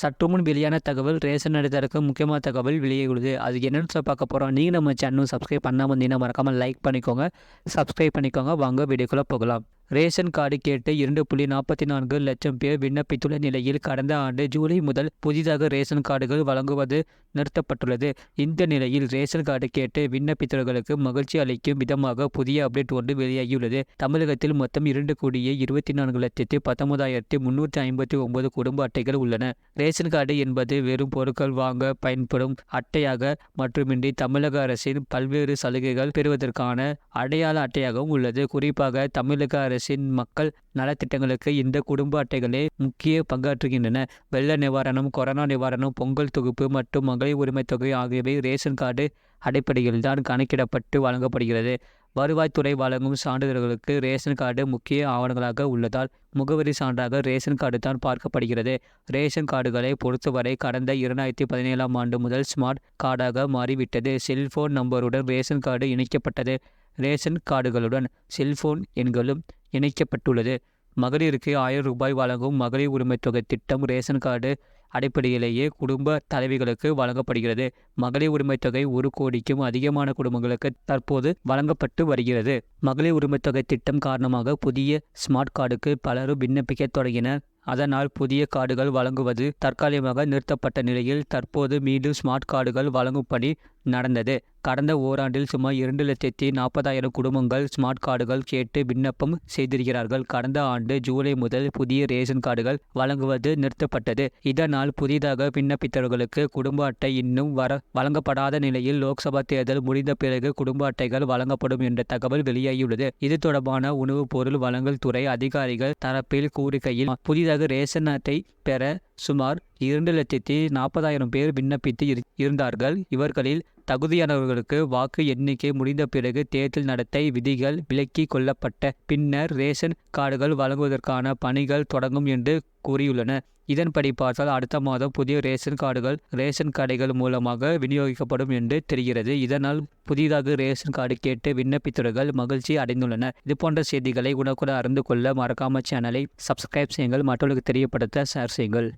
சற்றுமுன் வெளியான தகவல் ரேஷன் அட்டைதாரருக்கு முக்கியமான தகவல் வெளியாகியுள்ளது. அது என்னன்னு பார்க்க போகிறோம். நீங்கள் நம்ம சேனலும் சப்ஸ்கிரைப் பண்ணாமல் இருந்தீங்கன்னா மறக்காமல் லைக் பண்ணிக்கோங்க, சப்ஸ்கிரைப் பண்ணிக்கோங்க. வாங்க வீடியோக்குள்ளே போகலாம். ரேஷன் கார்டு கேட்டு 2.44 லட்சம் பேர் விண்ணப்பித்துள்ள நிலையில் கடந்த ஆண்டு ஜூலை முதல் புதிதாக ரேஷன் கார்டுகள் வழங்குவது நிறுத்தப்பட்டுள்ளது. இந்த நிலையில் ரேஷன் கார்டு கேட்டு விண்ணப்பித்தவர்களுக்கு மகிழ்ச்சி அளிக்கும் விதமாக புதிய அப்டேட் ஒன்று வெளியாகியுள்ளது. தமிழகத்தில் மொத்தம் 2,24,19,359 குடும்ப அட்டைகள் உள்ளன. ரேஷன் கார்டு என்பது வெறும் பொருட்கள் வாங்க பயன்படும் அட்டையாக மட்டுமின்றி தமிழக அரசின் பல்வேறு சலுகைகள் பெறுவதற்கான அடையாள அட்டையாகவும் உள்ளது. குறிப்பாக தமிழக அரசின் மக்கள் நலத்திட்டங்களுக்கு இந்த குடும்ப அட்டைகளே முக்கிய பங்காற்றுகின்றன. வெள்ள நிவாரணம், கொரோனா நிவாரணம், பொங்கல் தொகுப்பு மற்றும் மகளிர் உரிமை தொகை ஆகியவை ரேஷன் கார்டு அடிப்படையில் தான் கணக்கிடப்பட்டு வழங்கப்படுகிறது. வருவாய்த்துறை வழங்கும் சான்றிதழ்களுக்கு ரேஷன் கார்டு முக்கிய ஆவணங்களாக உள்ளதால் முகவரி சான்றாக ரேஷன் கார்டு தான் பார்க்கப்படுகிறது. ரேஷன் கார்டுகளை பொறுத்தவரை கடந்த 2017 ஆண்டு முதல் ஸ்மார்ட் கார்டாக மாறிவிட்டது. செல்போன் நம்பருடன் ரேஷன் கார்டு இணைக்கப்பட்டது. ரேஷன் கார்டுகளுடன் செல்போன் எண்களும் இணைக்கப்பட்டுள்ளது. மகளிருக்கு 1000 ரூபாய் வழங்கும் மகளிர் உரிமை தொகை திட்டம் ரேஷன் கார்டு அடிப்படையிலேயே குடும்ப தலைவிகளுக்கு வழங்கப்படுகிறது. மகளிர் உரிமை தொகை 1 கோடிக்கும் அதிகமான குடும்பங்களுக்கு தற்போது வழங்கப்பட்டு வருகிறது. மகளிர் உரிமை தொகை திட்டம் காரணமாக புதிய ஸ்மார்ட் கார்டுக்கு பலரும் விண்ணப்பிக்க தொடங்கினர். அதனால் புதிய கார்டுகள் வழங்குவது தற்காலிகமாக நிறுத்தப்பட்ட நிலையில் தற்போது மீண்டும் ஸ்மார்ட் கார்டுகள் வழங்கும் பணி நடந்தது. கடந்த ஓராண்டில் சுமார் 2,40,000 குடும்பங்கள் ஸ்மார்ட் கார்டுகள் கேட்டு விண்ணப்பம் செய்திருக்கிறார்கள். கடந்த ஆண்டு ஜூலை முதல் புதிய ரேஷன் கார்டுகள் வழங்குவது நிறுத்தப்பட்டது. இதனால் புதிதாக விண்ணப்பித்தவர்களுக்கு குடும்ப அட்டை இன்னும் வழங்கப்படாத நிலையில் லோக்சபா தேர்தல் முடிந்த பிறகு குடும்ப அட்டைகள் வழங்கப்படும் என்ற தகவல் வெளியாகியுள்ளது. இது தொடர்பான உணவுப் பொருள் வழங்கல் துறை அதிகாரிகள் தரப்பில் கூறுகையில், புதிதாக ரேஷன் அட்டை பெற சுமார் 2,40,000 பேர் விண்ணப்பித்து இருந்தார்கள். இவர்களில் தகுதியானவர்களுக்கு வாக்கு எண்ணிக்கை முடிந்த பிறகு தேர்தல் நடத்தை விதிகள் விலக்கி கொள்ளப்பட்ட பின்னர் ரேஷன் கார்டுகள் வழங்குவதற்கான பணிகள் தொடங்கும் என்று கூறியுள்ளனர். இதன்படி பார்த்தால் அடுத்த மாதம் புதிய ரேஷன் கார்டுகள் ரேஷன் கடைகள் மூலமாக விநியோகிக்கப்படும் என்று தெரிகிறது. இதனால் புதிதாக ரேஷன் கார்டு கேட்டு விண்ணப்பித்தவர்கள் மகிழ்ச்சி அடைந்துள்ளனர். இதுபோன்ற செய்திகளை உடனுக்குடன் அறிந்து கொள்ள மறக்காம சேனலை சப்ஸ்கிரைப் செய்யுங்கள், மற்றவர்களுக்கு தெரியப்படுத்த ஷேர் செய்யுங்கள்.